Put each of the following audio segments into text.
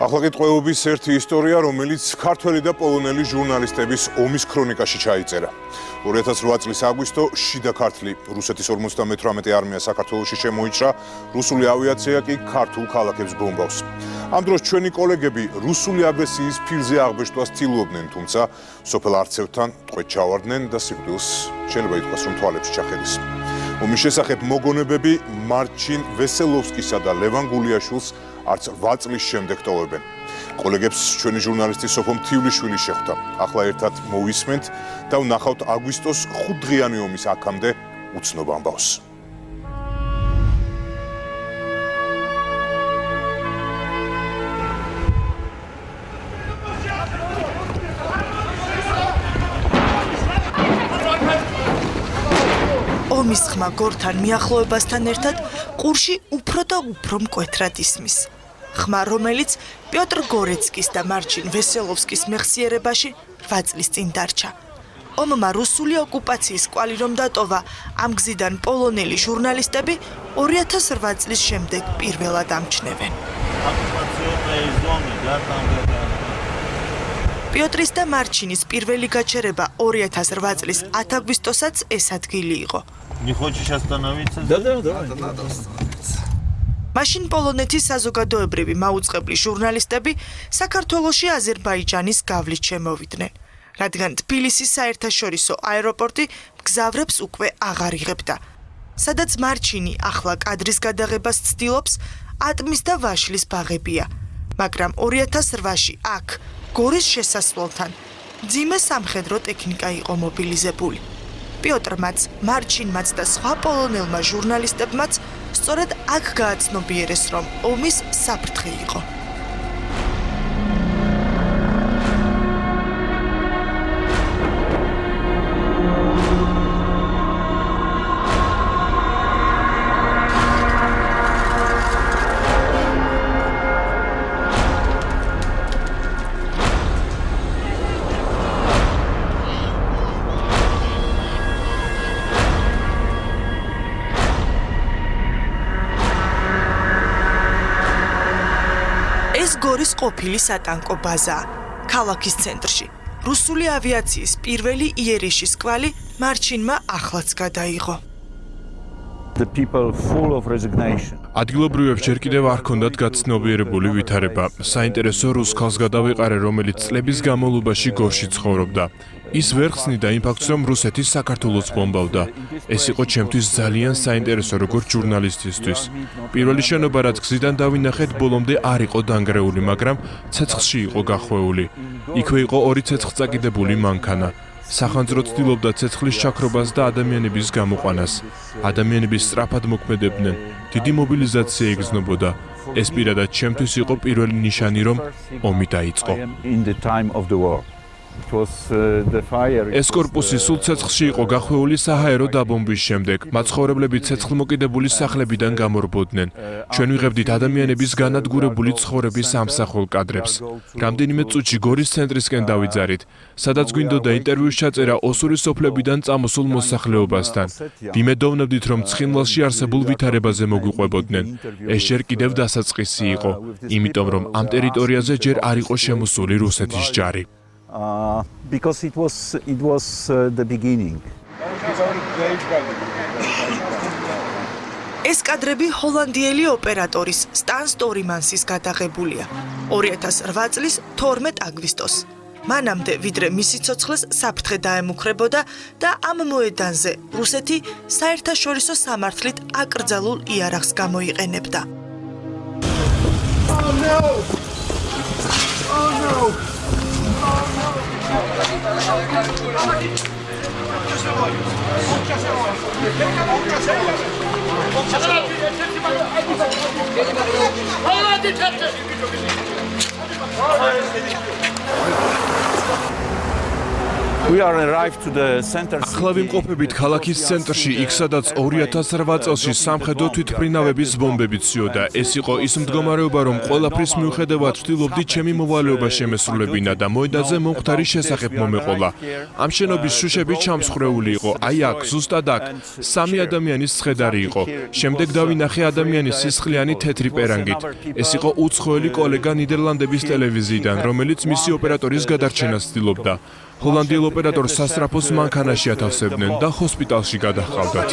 ახლა კითხულობის ერთი ისტორია, რომელიც ქართველი და პოლონელი ჟურნალისტების ომის ქრონიკაში ჩაიწერა. 2008 წლის აგვისტო შიდა ქართლი რუსეთის 58 არმია საქართველოში შემოიჭრა, რუსული ავიაცია კი ქართულ ქალაქებს ბომბავს. ამ დროს ჩვენი კოლეგები რუსული აგრესიის ფირზე აღბეჭდვას ცდილობდნენ, თუმცა სოფელ არცევთან ტყვედ ჩავარდნენ და სიკვდილს შეიძლება ითქვას, რომ თვალებს ჩახედეს. ომის შესახებ მოგონებები მარჩინ ვესელოვსკისა და ლევან გულიაშვილს არც 8 წლის შემდეგ ტოვებენ. კოლეგებს ჩვენი ჟურნალისტი სოფო მთიულიშვილი შეხვდა. ახლა ერთად მოვისმენთ და ვნახავთ აგვისტოს 5 დღიანი ომის აქამდე უცნობ ამბავს. ომის ხმა გორთან მიახლოებასთან ერთად ყურში უფრო და უფრო მკვეთრად ისმის. ხმა, რომელიც პიოტრ გორეცკის და მარჩინ ვესელოვსკის მეხსიერებაში 8 წლის წინ დარჩა. ომმა რუსული ოკუპაციის კვალი რომ დატოვა, ამ გზიდან პოლონელი ჟურნალისტები 2008 წლის შემდეგ პირველად ამჩნევენ. პიოტრის და მარჩინის პირველი გაჩერება 2008 წლის 10 აგვისტოსაც ეს ადგილი იყო. Не хочешь остановиться? Да. მაშინ პოლონეთის საზოგადოებრივი მაუწყებლი ჟურნალისტები საქართველოში აზერბაიჯანის გავლით შემოვიდნენ, რადგან თბილისის საერთაშორისო აეროპორტი მგზავრებს უკვე აღარ იღებდა. სადაც მარჩინი ახლა კადრის გადაღებას ცდილობს, ატმის და ვაშლის ბაღებია, მაგრამ 2008-ში აქ გორის შესასვლელთან მძიმე სამხედრო ტექნიკა იყო მობილიზებული. პიოტრმაც, მარჩინმაც და სხვა პოლონელმა ჟურნალისტებმაც სწორედ აქ გააცნობიერეს, რომ ომის საფრთხე იყო. ეს გორის ყოფილი სატანკო ბაზაა, ქალაქის ცენტრში. რუსული ავიაციის პირველი იერიშის კვალი მარჩინმა ახლაც გადაიღო. The people full of resignation. ადგილობრივებს ჯერ კიდევ არ ჰქონდათ გაცნობიერებული ვითარება. საინტერესო რუს ქალს გადავიყარე, რომელიც წლების განმავლობაში გორში ცხოვრობდა. ის ვერ ხსნიდა იმ ფაქტს, რომ რუსეთი საქართველოს ბომბავდა. ეს იყო ჩემთვის ძალიან საინტერესო როგორც ჟურნალისტისთვის. პირველი შენობა, რაც გზიდან დავინახეთ, ბოლომდე არ იყო დანგრეული, მაგრამ ცეცხლში იყო გახვეული. იქვე იყო 2 ცეცხლწაკიდებული მანქანა. სახანძრო ცდილობდა ცეცხლის ჩაქრობას და ადამიანების გამოყვანას. ადამიანები სწრაფად მოქმედებდნენ. დიდი მობილიზაცია იგრძნობოდა. ეს პირადად ჩემთვის იყო პირველი ნიშანი, რომ ომი დაიწყო. ეს კორპუსი სულ ცეცხლში იყო გახვეული საჰაერო დაბომბვის შემდეგ. მაცხოვრებლები ცეცხლმოკიდებული სახლებიდან გამორბოდნენ. ჩვენ ვიღებდით ადამიანების განადგურებული ცხოვრების ამსახველ კადრებს. რამდენიმე წუთში გორის ცენტრისკენ დავიძარით, სადაც გვინდოდა ინტერვიუს ჩაწერა ოსური სოფლებიდან წამოსულ მოსახლეობასთან. ვიმედოვნებდით, რომ ცხინვალში არსებულ ვითარებაზე მოგვიყვებოდნენ. ეს ჯერ კიდევ დასაწყისი იყო, იმიტომ რომ ამ ტერიტორიაზე ჯერ არ იყო შემოსული რუსეთის ჯარი. Because it was the beginning. ეს კადრები ჰოლანდიელი ოპერატორის სტან სტორიმანსის გადაღებულია 2008 წლის 12 აგვისტოს. მანამდე, ვიდრე მისი ცოცხლეს საფრთხე დაემუქრებოდა და ამ მოედანზე რუსეთი საერთაშორისო სამართლით აკრძალულ იარაღს გამოიყენებდა. We are arrived to the center city. ახლა ვიმყოფებით ქალაქის ცენტრში, იქ სადაც 2008 წელს სამხედრო თვითმფრინავების ბომბები ცვიოდა. ეს იყო ის მდგომარეობა, რომ ყველაფრის მიუხედავად ვთილობდი ჩემი მოვალეობა შემესრულებინა და მოედანზე მომხდარი შესახებ მომეყოლა. ამ შენობის შუშები ჩამსხვრეული იყო. აი აქ, ზუსტად აქ, 3 ადამიანის ცხედარი იყო. შემდეგ დავინახე ადამიანის სისხლიანი თეთრი პერანგით. ეს იყო უცხოელი კოლეგა ნიდერლანდების ტელევიზიიდან, რომელიც მისი ოპერატორის გადარჩენას ცდილობდა. ჰოლანდიელ ოპერატორს სასწრაფოს მანქანაში ათავსებდნენ და ჰოსპიტალში გადაჰყავდათ.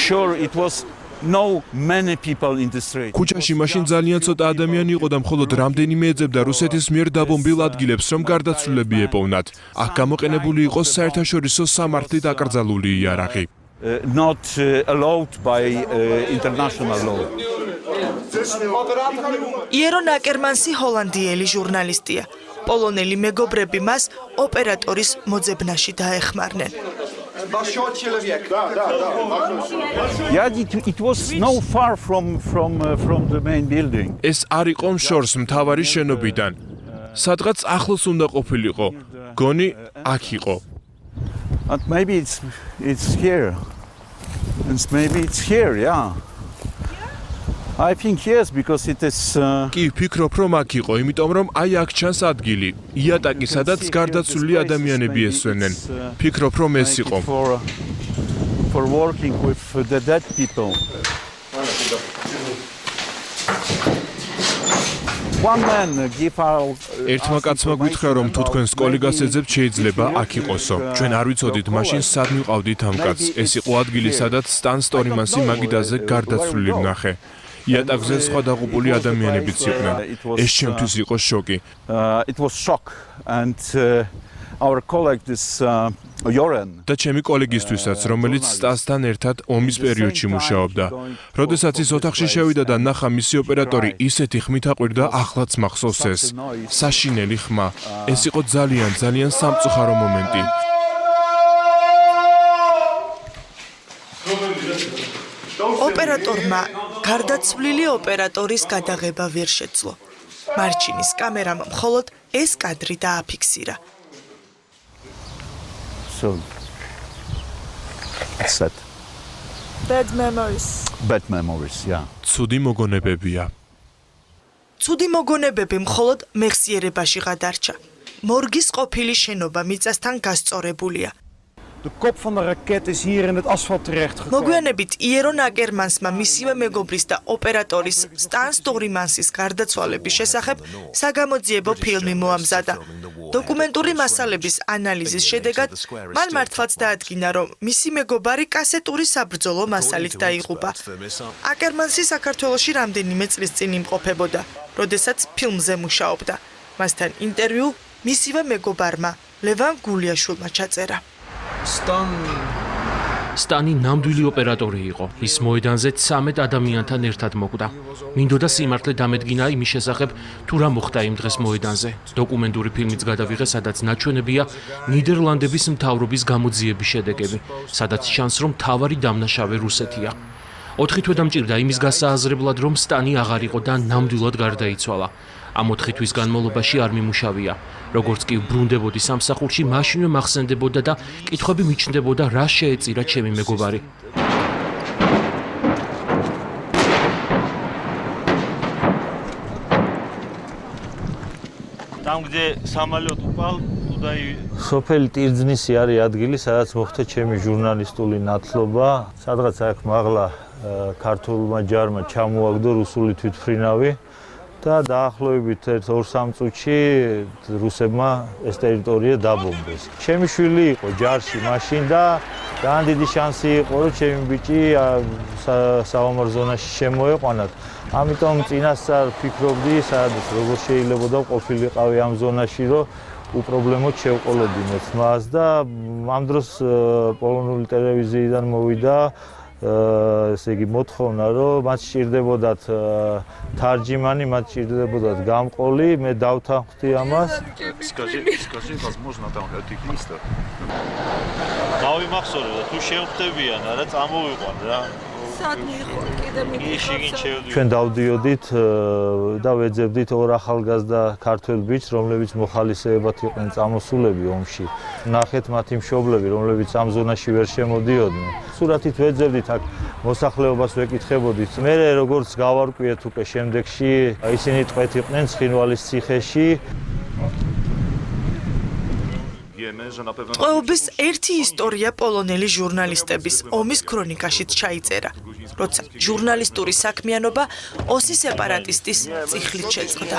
Sure, it was no many people in the street. ქუჩაში მაშინ ძალიან ცოტა ადამიანი იყო და მხოლოდ რამდენიმე ეძებდა რუსეთის მიერ დაბომბილ ადგილებს, რომ გარდაცვლილები ეპოვნათ. აქ გამოყენებული იყო საერთაშორისო სამართლით აკრძალული იარაღი. Not allowed by international law. იერონ აკერმანსი ჰოლანდიელი ჟურნალისტია. პოლონელი მეგობრები მას ოპერატორის მოძებნაში დაეხმარნენ. Yeah, it was no far from the main building. ეს არ იყო შორს მთავარი შენობიდან. სადღაც ახლოს უნდა ყოფილიყო. გონი აქ იყო. But maybe it's here. And maybe it's here, yeah. I think yes, because it is კი ვფიქრობ, რომ აქ იყო, იმიტომ რომ აი აქ ჩანს ადგილი. იატაკი, სადაც გარდაცვლილი ადამიანები ესვენენ. ვფიქრობ, რომ ეს იყო. for working with the dead people. One man give out ერთმა კაცმა გითხრა, რომ თუ თქვენს კოლეგას ეძებთ, შეიძლება აქ იყოსო. ჩვენ არ ვიცოდით მაშინ სად მივყავდით ამ კაცს. ეს იყო ადგილი, სადაც სტან სტორმანსი მაგიდაზე გარდაცვლილი ვნახე. იატაკზე სხვა დაღუპული ადამიანებიც იყვნენ. ეს ჩემთვის იყო შოკი. It was shock and our colleague this Joren და ჩემი კოლეგისთვისაც, რომელიც სტასთან ერთად ომის პერიოდში მუშაობდა. როდესაც ის ოთახში შევიდა და ნახა მისი ოპერატორი ისეთი ხმით აყვირდა, ახლაც მახსოვს ეს. საშინელი ხმა. ეს იყო ძალიან სამწუხარო მომენტი. ოპერატორმა გარდაცვლილი ოპერატორის გადაღება ვერ შეძლო. მარჩინის კამერამ მხოლოდ ეს კადრი დააფიქსირა. so it's sad. Bad memories. Bad memories, yeah. ცუდი მოგონებებია. ცუდი მოგონებები მხოლოდ მეხსიერებაში გადარჩა. მორგის ყოფილი შენობა მიწასთან გასწორებულია. De kop van de raket is hier in het asfalt terechtgekomen. მოგვიანებით იერონ აკერმანსმა მისივე მეგობრის და ოპერატორის სტან სტორმანსის გარდაცვალების შესახებ საგამოძიებო ფილმი მოამზადა. დოკუმენტური მასალების ანალიზის შედეგად მან მართლაც დაადგინა, რომ მისი მეგობარი კასეტური საბრძოლო მასალით დაიღუპა. აკერმანსი საქართველოში რამდენიმე წლის წინ იმყოფებოდა, როდესაც ფილმზე მუშაობდა. მასთან ინტერვიუ მისივე მეგობარმა ლევან გულიაშვილმა ჩაწერა. სტანი ნამდვილი ოპერატორი იყო. ის მოედანზე 13 ადამიანთან ერთად მოკვდა. მინდოდა სიმართლე დამედგინა იმის შესახებ, თუ რა მოხდა იმ დღეს მოედანზე. დოკუმენტური ფილმიც გადავიღე, სადაც ნაჩვენებია ნიდერლანდების მთავრობის გამოძიების შედეგები, სადაც ჩანს, რომ მთავარი დამნაშავე რუსეთია. 4 თვე დამჭირდა იმის გასააზრებლად, რომ სტანი აღარ იყო და ნამდვილად გარდაიცვალა. ამ 4 თვის განმავლობაში არ მიმუშავია. როგორც კი ბრუნდებოდი სამსახურში, მაშინვე მახსენდებოდა და კითხვები მიჩნდებოდა, რა შეეწირა ჩემი მეგობარი. Там, где самолет упал, туда и სოფელი ტირძნისი არის ადგილი, სადაც მოხდა ჩემი ჟურნალისტული ნათლობა. სადღაც აქ მაღლა ქართულმა ჯარმა ჩამოაგდო რუსული თვითმფრინავი და დაახლოებით 1-2 წუთში რუსებმა ეს ტერიტორია დაბომბეს. ჩემი შვილი იყო ჯარში მაშინ და ძალიან დიდი შანსი იყო, რომ ჩემი ბიჭი საომარ ზონაში შემოეყვანათ. ამიტომ წინასწარ ვფიქრობდი, სადაც როგორ შეიძლება ყოფილიყავი ამ ზონაში, რომ უპრობლემოდ შევყოლოდინოთ მას და ამ დროს პოლონური ტელევიზიიდან მოვიდა ესე იგი მოთხოვნა, რომ მათ სჭირდებოდათ თარჯიმანი, მათ სჭირდებოდათ გამყოლი, მე დავთანხმდი ამას. Скажи, возможно, там этих листов. Გავიმახსოვრე და თუ შევხვდებიან, რა წამოვიყვან რა. სადმე იყო კიდე მიგიხსოვს. ჩვენ დავდიოდით და ვეძებდით ორ ახალგაზრდა ქართველ ბიჭს, რომლებიც მოხალისეებად იყვნენ წამოსულები ომში. ნახეთ მათი მშობლები, რომლებიც ამ ზონაში ვერ შემოდიოდნენ. სურათით ვეძებდით აქ მოსახლეობას ვეკითხებოდით. მე როგორც გავარკვიეთ უკვე შემდეგში, ისინი ტყვეთ იყვნენ ცხინვალის ციხეში. ტყვეობის ერთი ისტორია პოლონელი ჟურნალისტების ომის ქრონიკაშიც ჩაიწერა, როცა ჟურნალისტური საქმიანობა ოსი სეპარატისტის წიხლით შეწყდა.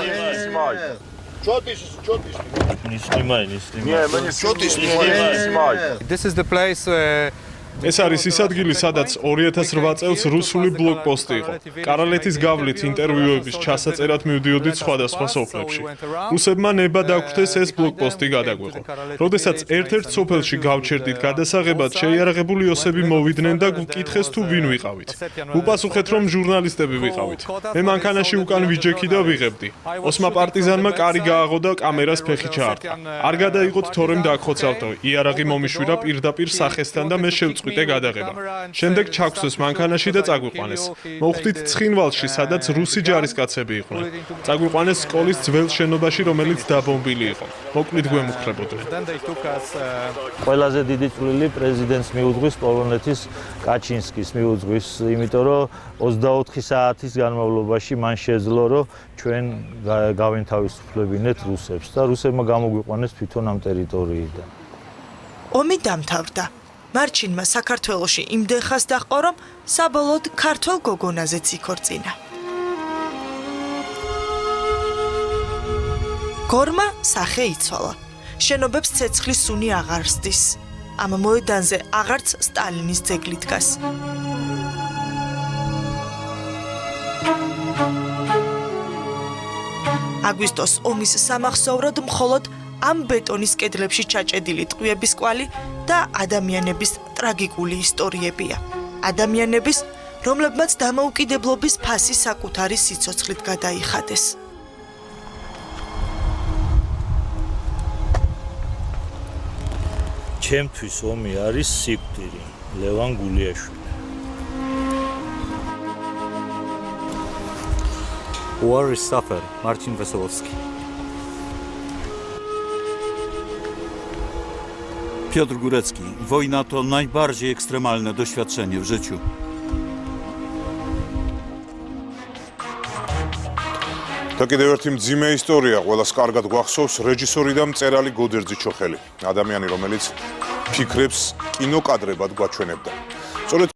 This is the place ეს არის ის ადგილი, სადაც 2008 წელს რუსული ბლოკპოსტი იყო. კარალეთის გავლით ინტერვიუების ჩასაწერად მივდიოდით სხვადასხვა სოფლებში. რუსებმა ნება დაგვხდეს ეს ბლოკპოსტი გადაგვეყო. როდესაც ერთ-ერთ სოფელში გავჩერდით გადასაღებად, შეიარაღებული ოსები მოვიდნენ და გვკითხეს თუ ვინ ვიყავით. უპასუხეთ, რომ ჟურნალისტები ვიყავით. მე მანქანაში უკან ვიჯექი და ვიღებდი. ოსმა პარტიზანმა კარი გააღო და კამერას ფეხი ჩაარტყა. არ გადაიღოთ, თორემ დაგხოცავდო. იარაღი მომიშვირა პირდაპირ სახესთან და მე შევწყვიტე გადაღება. შემდეგ ჩაგვსვეს მანქანაში და წაგვიყვანეს. მოვხვდით ცხინვალში, სადაც რუსი ჯარისკაცები იყვნენ. წაგვიყვანეს სკოლის ძველ შენობაში, რომელიც დაბომბილი იყო. მოკლედ გვემუქრებოდნენ. ყველაზე დიდი წვლილი პრეზიდენტს მიუძღვის პოლონეთის კაჩინსკის მიუძღვის, იმიტომ რომ 24 საათის განმავლობაში მან შეძლო, რომ ჩვენ გავენთავისუფლებინეთ რუსებს და რუსებმა გამოგვიყვანეს თვითონ ამ ტერიტორიიდან. ომი დამთავრდა. მარჩინმა საქართველოში იმდენ ხანს დაჰყო, რომ საბოლოოდ ქართველ გოგონაზეც იქორწინა. გორმა სახე იცვალა. შენობებს ცეცხლის სუნი აღარ სდის. ამ მოედანზე აღარც სტალინის ძეგლი დგას. აგვისტოს ომის სამახსოვროდ მხოლოდ ამ ბეტონის კედლებში ჩაჭედილი ტყვიების კვალი და ადამიანების ტრაგიკული ისტორიებია. ადამიანების, რომლებმაც დამოუკიდებლობის ფასი საკუთარი სიცოცხლით გადაიხადეს. ჩემთვის ომი არის სიკვდილი. ლევან გულიაშვილი. War is suffer. Marcin Wesołowski. Piotr Górecki. Wojna to najbardziej ekstremalne doświadczenie w życiu. და კიდევ ერთი მძიმე ისტორია, ყველას კარგად გვახსოვს რეჟისორი და მწერალი გოდერძი ჩოხელი. ადამიანი, რომელიც ფიქრებს კინოკადრებად გვაჩვენებდა. სწორედ